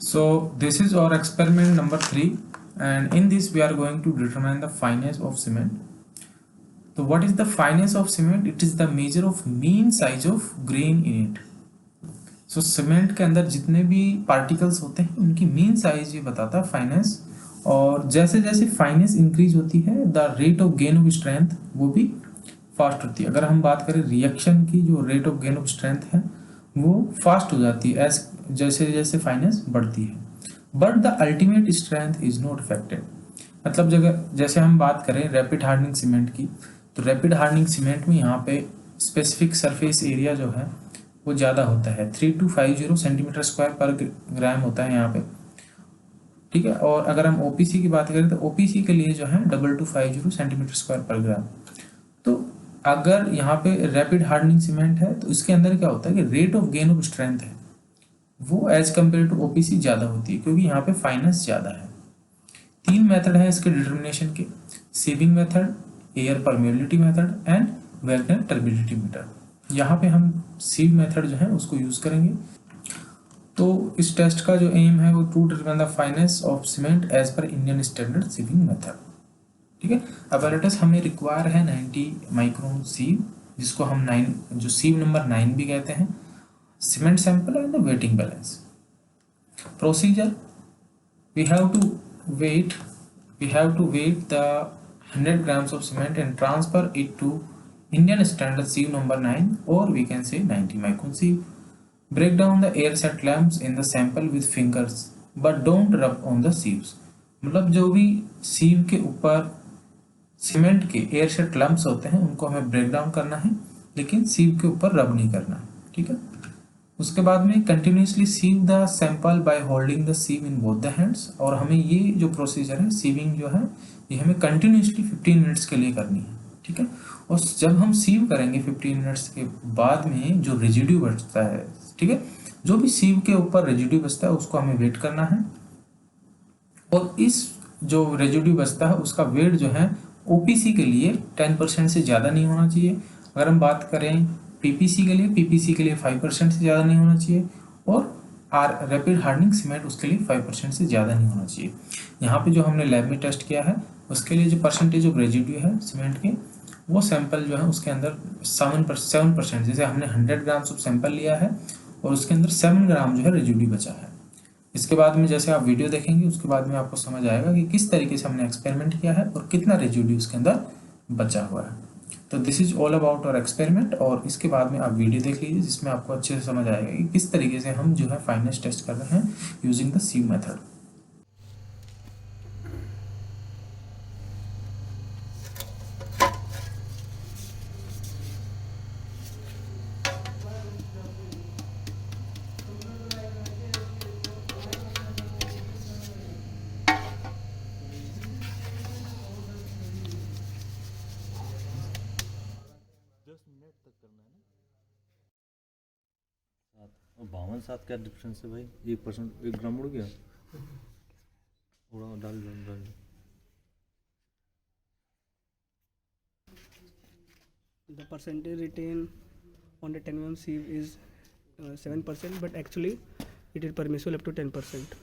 So this is our experiment number 3, and in this we are going to determine the fineness of cement. So what is the fineness of cement? It is the measure of mean size of grain in it. So cement के अंदर जितने भी particles होते हैं उनकी mean size ये बताता है फाइनेंस। और जैसे जैसे फाइनेंस इंक्रीज होती है the rate of gain of strength वो भी फास्ट होती है। अगर हम बात करें रिएक्शन की, जो rate of gain of strength है वो फास्ट हो जाती है एज जैसे जैसे फाइनेंस बढ़ती है। But the ultimate strength is not affected. मतलब जगह जैसे हम बात करें रैपिड हार्डनिंग सीमेंट की, तो रैपिड हार्डनिंग सीमेंट में यहाँ पे स्पेसिफिक सरफेस एरिया जो है वो ज़्यादा होता है, 3250 सेंटीमीटर स्क्वायर पर ग्राम होता है यहाँ पे, ठीक है। और अगर हम ओपीसी की बात करें तो ओपीसी के लिए जो है 2250 सेंटीमीटर स्क्वायर पर ग्राम। तो अगर यहाँ पे रैपिड हार्डनिंग सीमेंट है तो इसके अंदर क्या होता है कि rate of gain of strength है वो एज कम्पेयर टू ओपीसी ज़्यादा होती है, क्योंकि यहाँ पे फाइनेंस ज़्यादा है। 3 मेथड है इसके डिटर्मिनेशन के, sieving method, air permeability method and Wagner turbidity method. यहाँ पे हम सीव मेथड जो है उसको यूज़ करेंगे। तो इस टेस्ट का जो एम है वो to determine the fineness of cement as per Indian standard sieving method, ठीक है। अपैरेटस हमें रिक्वायर है 90 माइक्रोन सीव, जिसको हम 9 जो सीव नंबर 9 भी कहते हैं, cement sample and the waiting balance. Procedure, we have to weight the 100 grams of cement and transfer it to Indian standard sieve number 9, or we can say 90 micron sieve. Break down the air set lamps in the sample with fingers but don't rub on the sieves. मतलब जो भी सीव के ऊपर cement के air set lumps होते हैं उनको हमें ब्रेक डाउन करना है, लेकिन सीव के ऊपर रब नहीं करना है, ठीक है। उसके बाद में continuously sieve the sample by holding the sieve in both the hands. और हमें ये जो प्रोसीजर है सीविंग जो है ये हमें कंटिन्यूसली 15 मिनट्स के लिए करनी है, ठीक है। और जब हम सीव करेंगे 15 मिनट्स के बाद में जो रेजिड्यू बचता है, ठीक है, जो भी सीव के ऊपर रेजिड्यू बचता है उसको हमें वेट करना है। और इस जो रेजिड्यू बचता है उसका वेट जो है ओपीसी के लिए 10% से ज़्यादा नहीं होना चाहिए। अगर हम बात करें पीपीसी के लिए 5% से ज़्यादा नहीं होना चाहिए, और रैपिड हार्डनिंग सीमेंट उसके लिए 5% से ज़्यादा नहीं होना चाहिए। यहाँ पे जो हमने लैब में टेस्ट किया है उसके लिए जो परसेंटेज ऑफ रेजिड्यू है सीमेंट के, वो सैंपल जो है उसके अंदर 7%, जैसे हमने 100 ग्राम्स ऑफ सैंपल लिया है और उसके अंदर 7 ग्राम जो है रेजिड्यू बचा है। इसके बाद में जैसे आप वीडियो देखेंगे उसके बाद में आपको समझ आएगा कि किस तरीके से हमने एक्सपेरिमेंट किया है और कितना रेजिड्यू उसके अंदर बचा हुआ है। तो this is all about our experiment, और इसके बाद में आप वीडियो देख लीजिए जिसमें आपको अच्छे से समझ आएगा कि किस तरीके से हम जो है फाइनेंस टेस्ट कर रहे हैं यूजिंग द सीव मेथड। और 52-7 क्या डिफरेंस है भाई? 1%, 1 ग्राम उड़ गया। उड़ा डाल डाल डाल। The percentage retained on the 10 mm sieve is 7%, but actually it is permissible up to 10%.